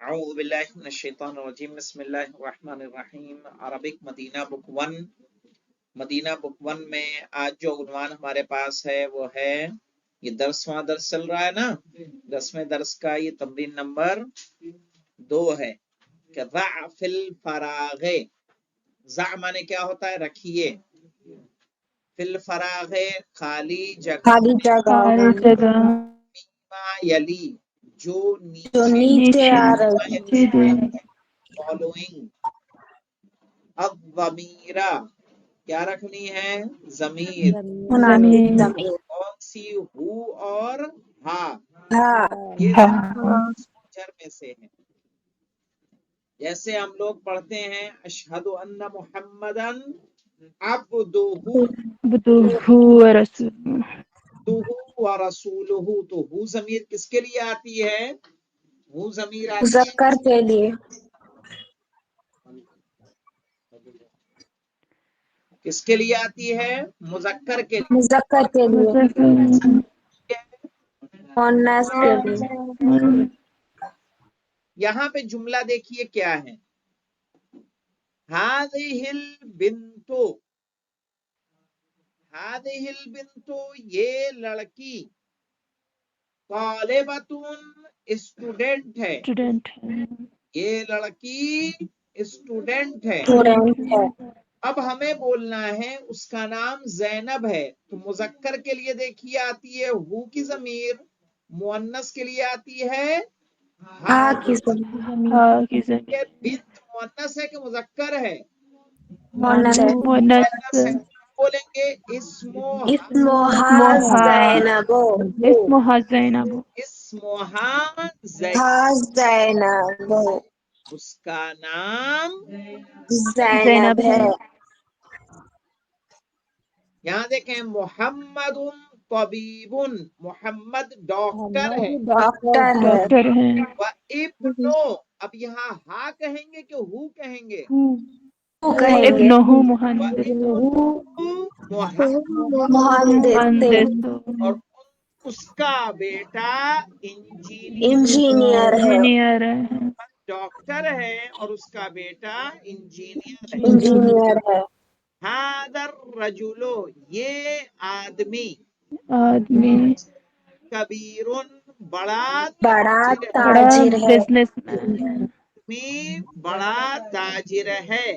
اعوذ باللہ من الشیطان الرجیم بسم اللہ الرحمن الرحیم عربک مدینہ بک 1 مدینہ بک 1 میں آج جو عنوان ہمارے پاس ہے وہ ہے یہ درس چل رہا ہے نا 10ویں درس کا یہ تمرین نمبر 2 ہے کہ ضع فی الفراغ ضع مانے کیا ہوتا ہے رکھیے فی الفراغ خالی جگہ خالی جگہ ما یلی جو جو نیچے آ رہی فالوئنگ الضمیرہ کیا رکھنی ہے ضمیر زمین کون سی ہو اور ہا ہاں یہ جر میں سے ہے جیسے ہم لوگ پڑھتے ہیں اشہد ان محمدن عبدہ ورسولہ تو ہو ضمیر کس کے لیے آتی ہے ہو ضمیر آتی ہے مذکر کے لیے کس کے لیے آتی ہے مذکر کے لیے مذکر اور کے لیے مؤنث کے لیے یہاں پہ جملہ دیکھیے کیا ہے هذه البنت هذه البنت یہ لڑکی طالبتن اسٹوڈنٹ ہے یہ لڑکی اسٹوڈنٹ ہے اسٹوڈنٹ ہے اب ہمیں بولنا ہے اس کا نام زینب ہے تو مذکر کے لیے دیکھیے آتی ہے ہو کی ضمیر مؤنث کے لیے آتی ہے ہاں کی یہ بنت مؤنث ہے کہ مذکر ہے مؤنث ہے مؤنث ہے بولیں گے اسمها زینب اسمہا ہا زینب اس کا نام زینب ہے یہاں دیکھیں محمد طبیب محمد ڈاکٹر ہے ڈاکٹر ہے وابن اب یہاں ہا کہیں گے کہ ہو کہیں گے وہ کہیں گے مہندس سے اور اس کا بیٹا انجینئر ہے ڈاکٹر ہے اور اس کا بیٹا انجینئر ہے انجینئر ہے هذا الرجل یہ آدمی کبیر بڑا بڑا تاجر تاجر ہے آدمی بڑا تاجر ہے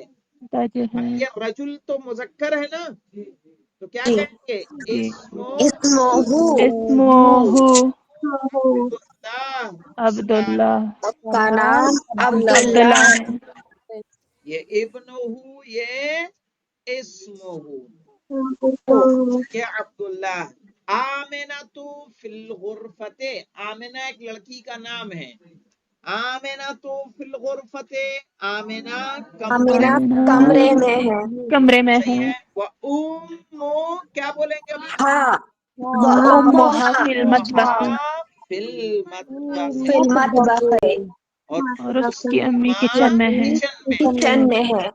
اب یہ رجل تو مذکر ہے نا تو کیا جی کہیں گے اسمہ عبداللہ اس کا کا نام نام عبداللہ ہے یہ ابن یہ اسمہ یہ عبداللہ آمنہ فی الغرفت آمنہ ایک لڑکی کا نام ہے آمنہ فی الغرفت آمنہ امینہ کمرے میں ہے صحیح ہے وَأُمُّ کیا بولیں گے ابھی ہاں وَأُمُّهَا فی المطبخ فی المطبخ اور اس کی ماں کچن میں ہے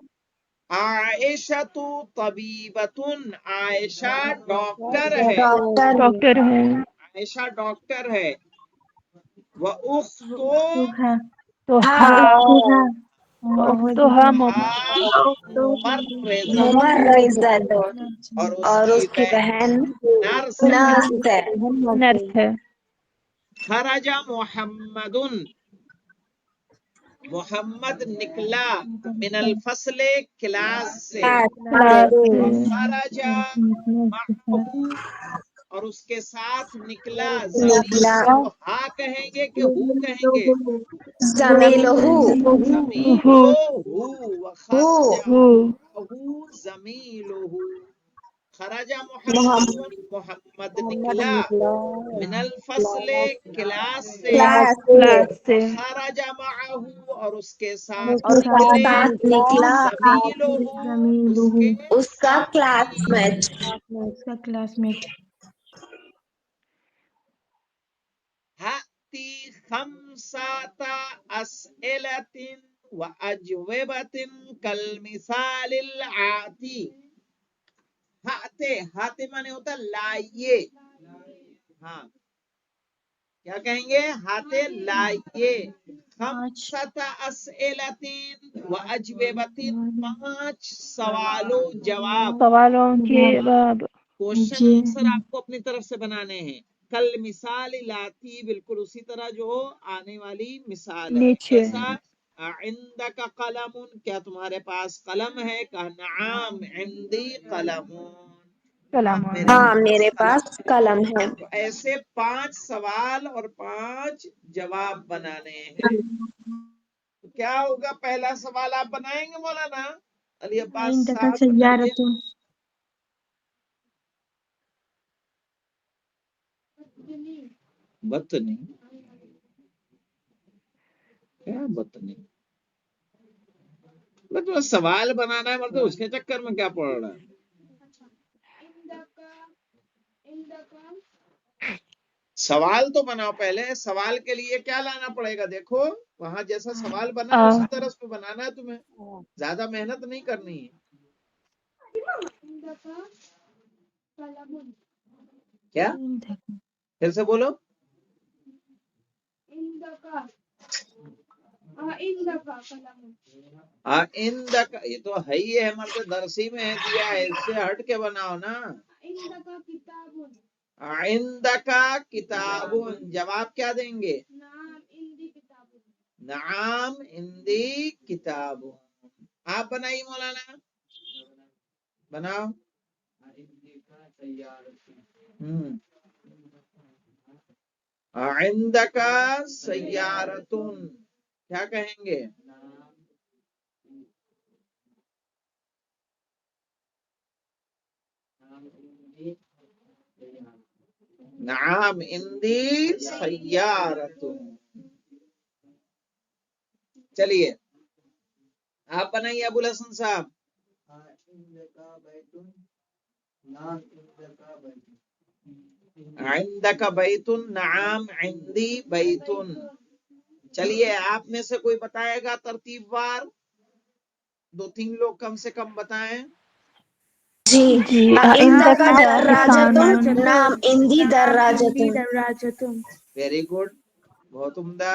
عائشہ طبیبتن عائشہ ڈاکٹر ہے ڈاکٹر عائشہ ڈاکٹر ہے وَأُخْتُ ممرضہ ممرضت اور اور اس کی بہن نرس نرس ہے خرج محمد محمد نکلا من الفصل کلاس سے خرج معه اور اس کے ساتھ نکلا نکلا ضمیر کو ہا کہیں گے کہ ہو کہیں گے زمیلہ زمیلہ وخرج معه زمیلہ خرج محمد محمد نکلا من الفصل کلاس سے کلاس سے وخرج معه اور اس کے ساتھ اور اس کے نکلے ساتھ نکلا زمیلہ اس کے اس کا کلاس میٹ ہاتی خمسات اسئلۃ واجوبۃ کالمثال الآتی ہاتے مانے ہوتا لائیے ہاں کیا کہیں گے ہاتے لائیے خمسۃ اسئلۃ و اجوبۃ، 5 سوال و جواب، سوالوں کے باب. کوشچن آنسر آپ کو اپنی طرف سے بنانے ہیں. کل مثال لاتی، بالکل اسی طرح جو آنے والی مثال ہے. نیچے. کیسا؟ عندک قلم، کیا تمہارے پاس قلم ہے؟ کہا نعم عندی قلم، سلام ہاں میرے پاس قلم ہے. تو ایسے 5 سوال اور 5 جواب بنانے ہیں. تو کیا ہوگا؟ پہلا سوال آپ بنائیں گے مولانا علی عباس صاحب، بتائیے. بطنی کیا بطنی؟ مطلب سوال بنانا ہے، مطلب اس کے چکر میں کیا پڑ رہا ہے؟ سوال تو بناؤ پہلے. سوال کے لیے کیا لانا پڑے گا؟ دیکھو وہاں جیسا سوال بنا ہے اسی طرح اس کو بنانا ہے تمہیں، زیادہ محنت نہیں کرنی ہے. کیا؟ پھر سے بولو. عندک، یہ تو ہے ہی ہے، مرد درسی میں ہے دیا ہے، اس سے ہٹ کے بناؤ نا. عندک کتاب، جواب کیا دیں گے؟ نعم عندی کتاب. آپ بنائیے مولانا، بناؤ. عندک سیارتن، کیا کہیں گے؟ نعم عندی سیارتن. چلیے آپ بنائیے ابو الحسن صاحب. عندک بیت، نعم عندی بیت. چلیے آپ میں سے کوئی بتائے گا ترتیب وار؟ 2-3 لوگ کم سے کم بتائیں. جی عندک دراجۃ، نعم عندی دراجۃ. ویری گڈ، بہت عمدہ.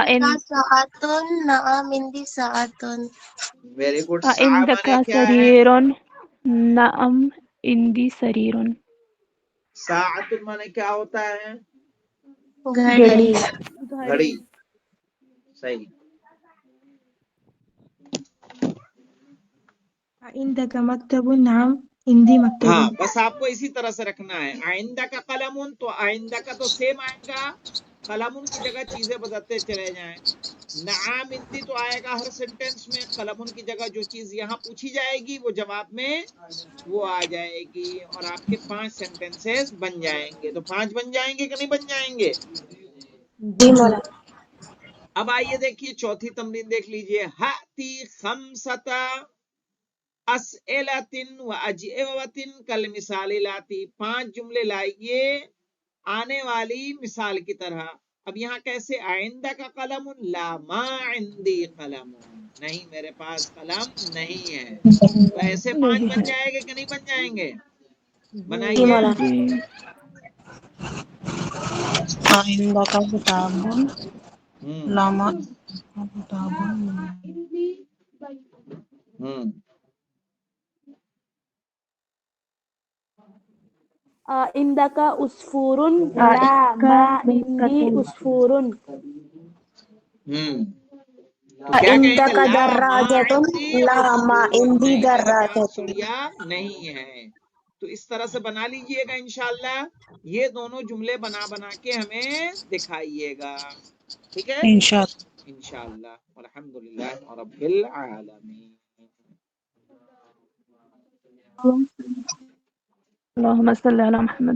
عندک ساعۃ، نعم عندی ساعۃ. Very good. عندک مانے کیا ہے؟ سریر، نعم عندی سریر. ساعت مانے کیا ہوتا ہے؟ گھڑی. گھڑی. صحیح. عندك مكتب، نعم عندي مكتب. ہاں بس آپ کو اسی طرح سے رکھنا ہے. آئندہ کا قلم، تو آئندہ کا تو سیم آئے گا، قلم کی جگہ چیزیں بدلتے چلے جائیں. نعام عندی تو آئے گا ہر سینٹینس میں، قلم کی جگہ جو چیز یہاں پوچھی جائے گی وہ جواب میں وہ آ جائے گی، اور آپ کے 5 سینٹینسز بن جائیں گے. تو 5 بن جائیں گے کہ نہیں بن جائیں گے؟ جی مولانا. اب آئیے دیکھیے چوتھی تمرین دیکھ لیجئے. ہاتی خمسۃ اسئلۃ و اجوبۃ کل مثال لاتی، 5 جملے لائیے آنے والی مثال کی طرح. اب یہاں کیسے؟ آئندہ کا قلم، لا ما عندی قلم، نہیں میرے پاس قلم نہیں ہے. تو ایسے 5 بن جائیں گے کہ نہیں بن جائیں گے؟ جی بنائیے. مولانا. جی. آئندہ کا کتاب، لاما کتاب. عندك عصفور، لا ما عندي عصفور. تو کیا کہیں گے؟ عندک لا ما دراجۃ، عندی لا ما عصفور، عندی نہیں میرے پاس دراجۃ. چڑیا نہیں ہے. تو اس طرح سے بنا لیجئے گا انشاءاللہ. یہ دونوں جملے بنا بنا کے ہمیں دکھائیے گا، ٹھیک ہے انشاءاللہ. الحمدللہ رب العالمین. اللهم صل على محمد.